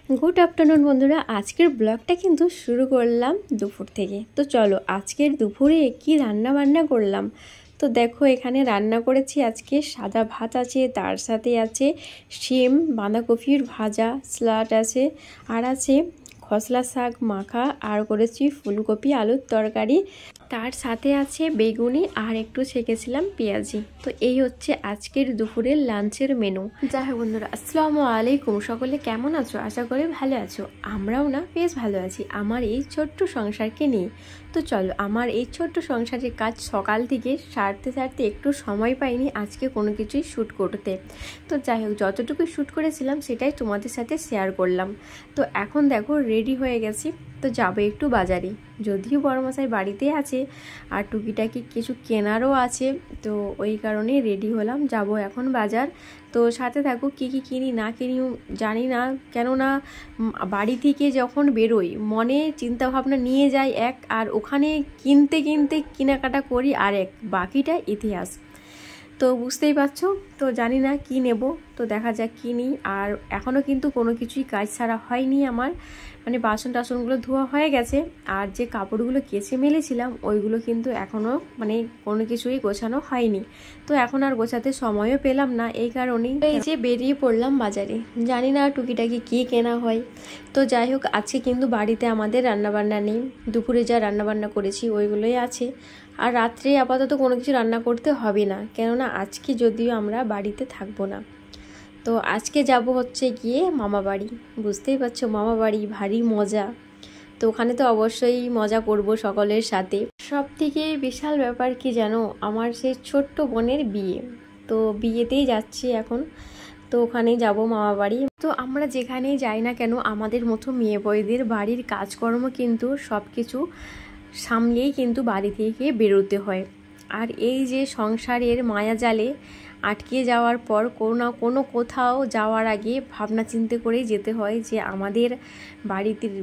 Good afternoon বন্ধুরা, আজকের ব্লগটা কিন্তু শুরু করলাম দুপুর থেকে। তো চলো আজকের দুপুরে কি রান্না বান্না করলাম। তো দেখো এখানে রান্না করেছি আজকে সাদা ভাত আছে, তার সাথে আছে শিম বাঁধাকপির ভাজা, স্যালাড আছে, আর আছে খসলা শাক মাখা, আর করেছি ফুলকপি আলুর তরকারি, তার সাথে আছে বেগুনি আর একটু ছেঁকেছিলাম পেঁয়াজি। তো এই হচ্ছে আজকের দুপুরের লাঞ্চের মেনু। যাই হোক বন্ধুরা, আসসালামু আলাইকুম। সকলে কেমন আছো? আশা করি ভালো আছো। আমরাও না বেশ ভালো আছি আমার এই ছোট্ট সংসারকে নিয়ে। তো চলো, আমার এই ছোট্ট সংসারের কাজ সকাল থেকে সারতে সারতে একটু সময় পাইনি আজকে কোনো কিছুই শ্যুট করতে। তো যাই হোক, যতটুকু শ্যুট করেছিলাম সেটাই তোমাদের সাথে শেয়ার করলাম। তো এখন দেখো রেডি হয়ে গেছি, তো যাবো একটু বাজারে। যদিও বড়মশাই বাড়িতে আছে আর টুকিটাকি কিছু কেনারও আছে, তো ওই কারণে রেডি হলাম, যাব এখন বাজার। তো সাথে থাকো, কী কী কিনি না কিনি জানি না, কেননা বাড়ি থেকে যখন বেরোই মনে চিন্তা ভাবনা নিয়ে যাই এক, আর ওখানে কিনতে কিনতে কেনাকাটা করি আর এক, বাকিটা ইতিহাস। তো বুঝতেই পারছো, তো জানি না কি নেব, তো দেখা যাক কি নিই। আর এখনও কিন্তু কোনো কিছুই কাজ ছাড়া হয়নি আমার, মানে বাসন টাসনগুলো ধোয়া হয়ে গেছে, আর যে কাপড়গুলো কেচে মেলেছিলাম ওইগুলো কিন্তু এখনও মানে কোনো কিছুই গোছানো হয়নি। তো এখন আর গোছাতে সময়ও পেলাম না, এই কারণেই এই যে বেরিয়ে পড়লাম বাজারে। জানি না টুকিটাকি কী কেনা হয়। তো যাই হোক, আজকে কিন্তু বাড়িতে আমাদের রান্নাবান্না নেই, দুপুরে যা রান্নাবান্না করেছি ওইগুলোই আছে। আর রাত্রে আপাতত কোনো কিছু রান্না করতে হবে না, কেননা আজকে যদিও আমরা বাড়িতে থাকবো না। তো আজকে যাব হচ্ছে গিয়ে মামা বাড়ি। বুঝতেই পারছো, মামা বাড়ি ভারী মজা। তো ওখানে তো অবশ্যই মজা করব সকলের সাথে। সব থেকে বিশাল ব্যাপার কি জানো, আমার সেই ছোট্ট বোনের বিয়ে। তো বিয়েতেই যাচ্ছি এখন, তো ওখানেই যাব মামা বাড়ি। তো আমরা যেখানেই যাই না কেন, আমাদের মতো মেয়ে বউদের বাড়ির কাজকর্ম কিন্তু সব কিছু সামলেই কিন্তু বাড়ি থেকে বেরোতে হয়। আর এই যে সংসারের মায়াজালে আটকে যাওয়ার পর কোনো কোথাও যাওয়ার আগে ভাবনা চিন্তে করেই যেতে হয় যে আমাদের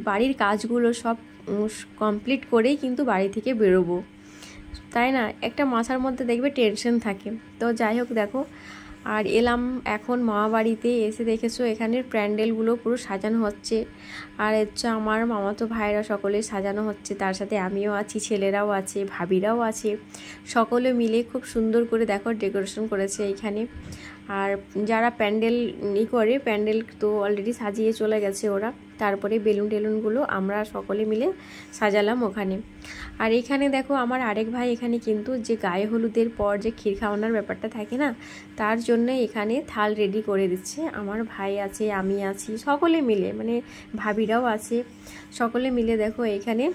বাড়ির কাজগুলো সব কমপ্লিট করেই কিন্তু বাড়ি থেকে বেরোবো, তাই না? একটা মাথার মধ্যে দেখবে টেনশন থাকে। তো যাই হোক দেখো, আর এলাম এখন মামা বাড়িতে। এসে দেখেছো এখানের প্যান্ডেলগুলো পুরো সাজানো হচ্ছে, আর হচ্ছে আমার মামাতো ভাইরা সকলে সাজানো হচ্ছে, তার সাথে আমিও আছি, ছেলেরাও আছে, ভাবিরাও আছে, সকলে মিলে খুব সুন্দর করে দেখো ডেকোরেশন করেছে এইখানে। আর যারা প্যান্ডেল করে, প্যান্ডেল তো অলরেডি সাজিয়ে চলে গেছে ওরা, তারপরে বেলুন টেলুনগুলো আমরা সকলে মিলে সাজালাম ওখানে। আর এখানে দেখো আমার আরেক ভাই এখানে কিন্তু যে গায়ে হলুদের পর যে ক্ষীর খাওয়ানোর ব্যাপারটা থাকে না, তার জন্য এখানে থাল রেডি করে দিচ্ছে। আমার ভাই আছে, আমি আছি, সকলে মিলে, মানে ভাবিরাও আছে, সকলে মিলে দেখো এখানে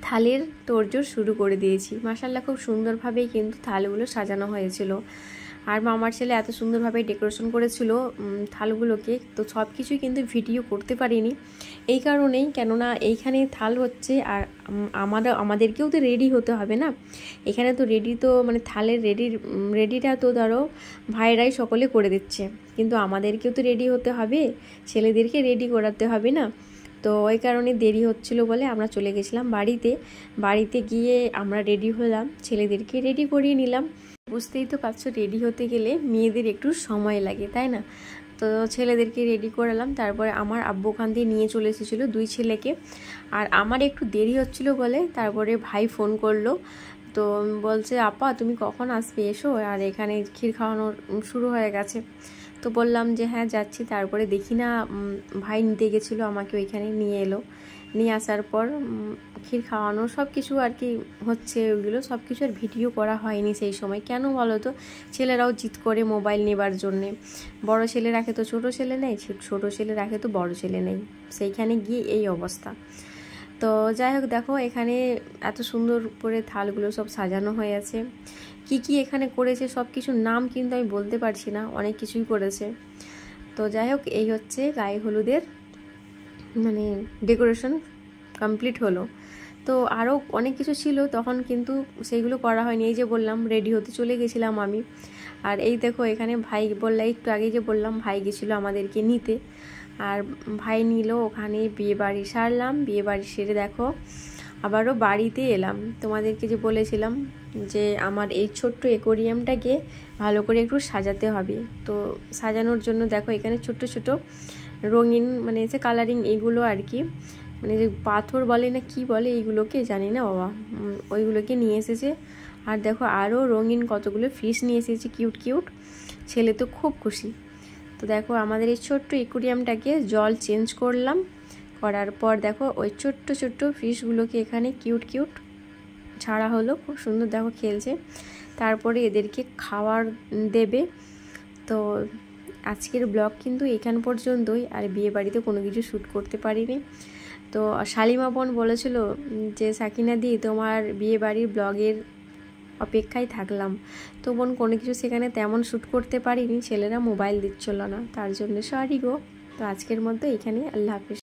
থালের তোড়জোড় শুরু করে দিয়েছি। মাশাআল্লাহ, খুব সুন্দরভাবেই কিন্তু থালগুলো সাজানো হয়েছিল। আর মামার ছেলে এত সুন্দরভাবে ডেকোরেশন করেছিল থালগুলোকে, তো সব কিছুই কিন্তু ভিডিও করতে পারিনি এই কারণেই, কেননা এইখানে থাল হচ্ছে আর আমাদেরকেও তো রেডি হতে হবে না। এখানে তো রেডি, তো মানে থালের রেডিটা তো ধরো ভাইরাই সকলে করে দিচ্ছে, কিন্তু আমাদেরকেও তো রেডি হতে হবে, ছেলেদেরকে রেডি করাতে হবে না। তো ওই কারণে দেরি হচ্ছিল বলে আমরা চলে গেছিলাম বাড়িতে গিয়ে আমরা রেডি হলাম, ছেলেদেরকে রেডি করিয়ে নিলাম। বুঝতেই তো পারছো, রেডি হতে গেলে মেয়েদের একটু সময় লাগে, তাই না? তো ছেলেদেরকে রেডি করালাম, তারপরে আমার আব্বু ওখান দিয়ে নিয়ে চলে এসেছিলো দুই ছেলেকে। আর আমার একটু দেরি হচ্ছিল বলে তারপরে ভাই ফোন করলো, তো বলছে আপা তুমি কখন আসবে, এসো, আর এখানে ক্ষীর খাওয়ানো শুরু হয়ে গেছে। তো বললাম যে হ্যাঁ যাচ্ছি। তারপরে দেখি না ভাই নিতে গেছিলো আমাকে, ওইখানে নিয়ে এলো। নিয়ে আসার পর ক্ষীর খাওয়ানো সব কিছু আর কি হচ্ছে, ওইগুলো সব কিছু আর ভিডিও করা হয়নি সেই সময়। কেন বলো তো, ছেলেরাও জিদ করে মোবাইল নেবার জন্যে। বড় ছেলে রাখে তো ছোট ছেলে নেই, ছোট ছেলে রাখে তো বড় ছেলে নেই, সেইখানে গিয়ে এই অবস্থা। তো যাই হোক দেখো, এখানে এত সুন্দর করে থালগুলো সব সাজানো হয়ে আছে। কি এখানে করেছে সব কিছুর নাম কিন্তু আমি বলতে পারছি না, অনেক কিছুই করেছে। তো যাই হোক, এই হচ্ছে গায়ে হলুদের মানে ডেকোরেশন কমপ্লিট হলো। তো আরও অনেক কিছু ছিল তখন, কিন্তু সেইগুলো করা হয়নি। এই যে বললাম রেডি হতে চলে গেছিলাম আমি। আর এই দেখো এখানে ভাই, বললাম একটু আগে যে বললাম ভাই গেছিলো আমাদেরকে নিতে, আর ভাই নিল। ওখানে বিয়ে বাড়ি সারলাম, বিয়ে বাড়ি সেরে দেখো আবারও বাড়িতে এলাম। তোমাদেরকে যে বলেছিলাম যে আমার এই ছোট্ট অ্যাকোয়ারিয়ামটাকে ভালো করে একটু সাজাতে হবে, তো সাজানোর জন্য দেখো এখানে ছোট ছোট রঙিন মানে যে কালারিং এগুলো আর কি, মানে যে পাথর বলে না কি বলে এইগুলোকে জানি না বাবা, ওইগুলোকে নিয়ে এসেছে। আর দেখো আরও রঙিন কতগুলো ফিশ নিয়ে এসেছে কিউট কিউট, ছেলে তো খুব খুশি। তো দেখো আমাদের এই ছোট্ট অ্যাকুয়ারিয়ামটাকে জল চেঞ্জ করলাম, করার পর দেখো ওই ছোট্ট ছোট্ট ফিশগুলোকে এখানে কিউট কিউট ছাড়া হলো, খুব সুন্দর দেখো খেলছে। তারপরে এদেরকে খাবার দেবে। তো আজকের ব্লগ কিন্তু এখান পর্যন্তই, আর বিয়ে বাড়িতে কোনো কিছু শ্যুট করতে পারিনি। তো শালিমা বোন বলেছিল যে সাকিনা দি তোমার বিয়ে বাড়ির ব্লগের অপেক্ষায় থাকলাম, তো বোন কোনো কিছু সেখানে তেমন শ্যুট করতে পারিনি, ছেলেরা মোবাইল দিচ্ছিল না, তার জন্য সরি গো। তো আজকের মতো এখানে, আল্লাহ হাফিজ।